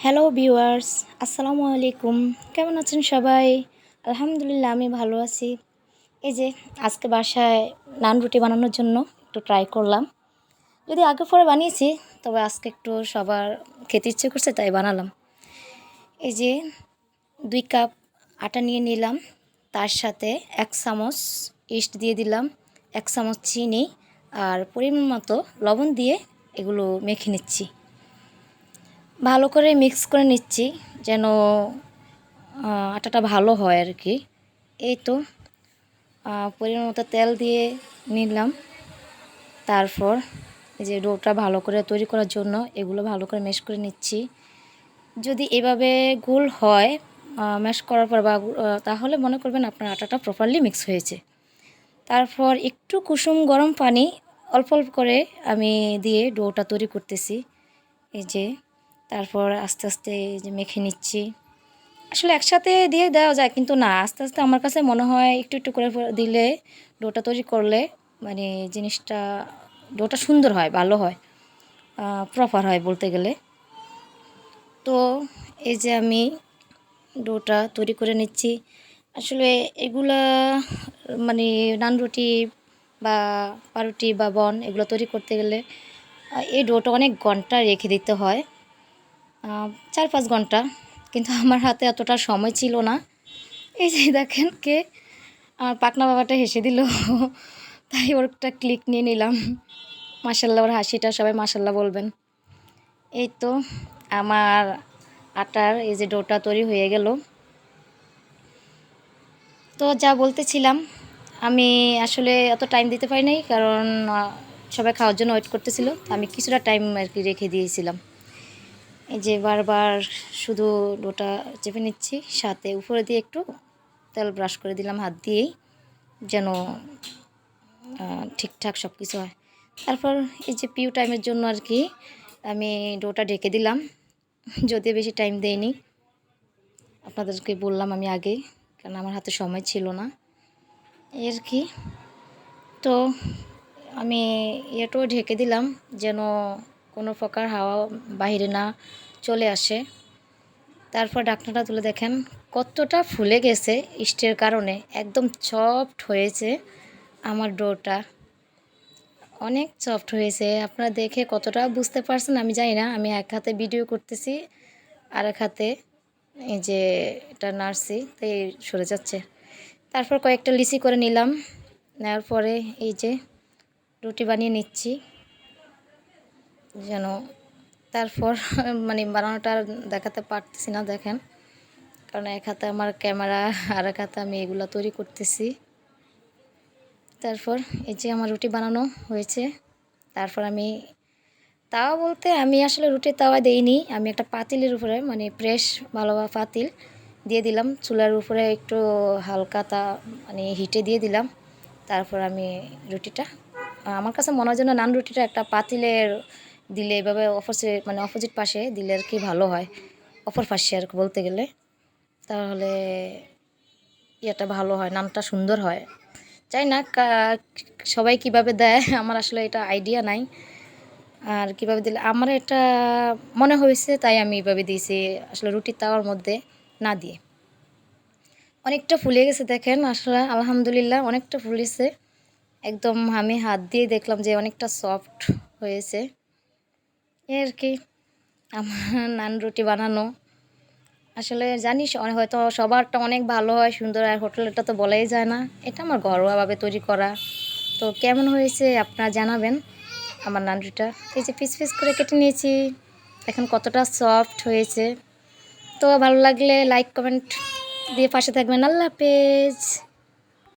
Hello viewers, আসসালামু আলাইকুম। কেমন আছেন সবাই? আলহামদুলিল্লাহ আমি ভালো আছি। এই যে আজকে বাসায় নান রুটি বানানোর জন্য একটু ট্রাই করলাম। যদি আগে পরে বানিয়েছি, তবে আজকে একটু সবার খেতে ইচ্ছে করছে তাই বানালাম। এই যে 2 কাপ আটা নিয়ে নিলাম, তার সাথে 1 চামচ ইস্ট দিয়ে দিলাম, 1 চামচ চিনি আর পরিমাণ মতো লবণ দিয়ে এগুলো মেখে নিচ্ছি। ভালো করে মিক্স করে নিচ্ছি যেন আটাটা ভালো হয় আর কি। এই তো পরিমাণ মতো তেল দিয়ে নিলাম। তারপর এই যে ডোটা ভালো করে তৈরি করার জন্য এগুলো ভালো করে ম্যাশ করে নিচ্ছি। যদি এভাবে গোল হয় ম্যাশ করার পর বা তাহলে মনে করবেন আপনার আটাটা প্রপারলি মিক্স হয়েছে। তারপর একটু কুসুম গরম পানি অল্প অল্প করে আমি দিয়ে ডোটা তৈরি করতেছি। এই যে তারপর আস্তে আস্তে এই যে মেখে নিচ্ছি। আসলে একসাথে দিয়ে দেওয়া যায়, কিন্তু না, আস্তে আস্তে আমার কাছে মনে হয় একটু একটু করে দিলে ডোটা তৈরি করলে মানে জিনিসটা ডোটা সুন্দর হয়, ভালো হয়, প্রপার হয় বলতে গেলে। তো এই যে আমি ডোটা তৈরি করে নিচ্ছি। আসলে এগুলা মানে নান রুটি বা পাউরুটি বা বন এগুলো তৈরি করতে গেলে এই ডোটা অনেক ঘন্টা রেখে দিতে হয়, 4-5 ঘন্টা। কিন্তু আমার হাতে এতটা সময় ছিল না। এই যে দেখেন কে আমার পাকনা বাবাটা হেসে দিল, তাই ওর একটা ক্লিক নিয়ে নিলাম। মাশাল্লাহ, ওর হাসিটা সবাই মাশাল্লাহ বলবেন। এই তো আমার আটার এই যে ডোটা তৈরি হয়ে গেল। তো যা বলতেছিলাম, আমি আসলে এত টাইম দিতে পারি নাই, কারণ সবাই খাওয়ার জন্য ওয়েট করতেছিল। আমি কিছুটা টাইম আর কি রেখে দিয়েছিলাম। এই যে বারবার শুধু ডোটা চেপে নিচ্ছি, সাথে উপরে দিয়ে একটু তেল ব্রাশ করে দিলাম হাত দিয়েই, যেন ঠিকঠাক সব কিছু হয়। তারপর এই যে পিউ টাইমের জন্য আর কি আমি ডোটা ঢেকে দিলাম, যদিও বেশি টাইম দেয়নি, আপনাদেরকে বললাম আমি আগে, কারণ আমার হাতে সময় ছিল না এর কি। তো আমি এটাও ঢেকে দিলাম যেন কোনো প্রকার হাওয়া বাইরে না চলে আসে। তারপর ঢাকনাটা তুলে দেখেন কতটা ফুলে গেছে ইস্টের কারণে, একদম সফট হয়েছে আমার ডোটা, অনেক সফট হয়েছে। আপনারা দেখে কতটা বুঝতে পারছেন আমি জানি না। আমি এক হাতে ভিডিও করতেছি আর এক হাতে এই যে এটা নাড়ছি, তাই সরে যাচ্ছে। তারপর কয়েকটা লিচি করে নিলাম, নেওয়ার পরে এই যে রুটি বানিয়ে নিচ্ছি যেন। তারপর মানে বানানোটা আর দেখাতে পারতেছি না, দেখেন, কারণ এক হাতে আমার ক্যামেরা আর এক হাতে আমি এগুলো তৈরি করতেছি। তারপর এই যে আমার রুটি বানানো হয়েছে। তারপর আমি তাওয়া বলতে আমি আসলে রুটির তাওয়া দেইনি, আমি একটা পাতিলের উপরে মানে প্রেস ভালো পাতিল দিয়ে দিলাম, চুলার উপরে একটু হালকা মানে হিটে দিয়ে দিলাম। তারপর আমি রুটিটা, আমার কাছে মনে হয় যেন নান রুটিটা একটা পাতিলের দিলে এভাবে মানে অপোজিট পাশে দিলে আর কি ভালো হয়, অপর পাশে আর কি বলতে গেলে, তাহলে ইয়েটা ভালো হয়, নানটা সুন্দর হয়। চাই না সবাই কিভাবে দেয়, আমার আসলে এটা আইডিয়া নাই, আর কিভাবে দিলে আমার এটা মনে হয়েছে তাই আমি এভাবে দিয়েছি, আসলে রুটির তাওয়ার মধ্যে না দিয়ে। অনেকটা ফুলে গেছে দেখেন, আসলে আলহামদুলিল্লাহ অনেকটা ফুলেছে, একদম আমি হাত দিয়ে দেখলাম যে অনেকটা সফট হয়েছে আর কি আমার নান রুটি বানানো। আসলে জানিস হয়তো সবারটা অনেক ভালো হয়, সুন্দর, আর হোটেলেরটা তো বলাই যায় না, এটা আমার ঘরোয়াভাবে তৈরি করা। তো কেমন হয়েছে আপনারা জানাবেন আমার নান রুটিটা। এই যে পিস পিস করে কেটে নিয়েছি, এখন কতটা সফট হয়েছে। তো ভালো লাগলে লাইক কমেন্ট দিয়ে পাশে থাকবেন। আল্লাহ হাফেজ।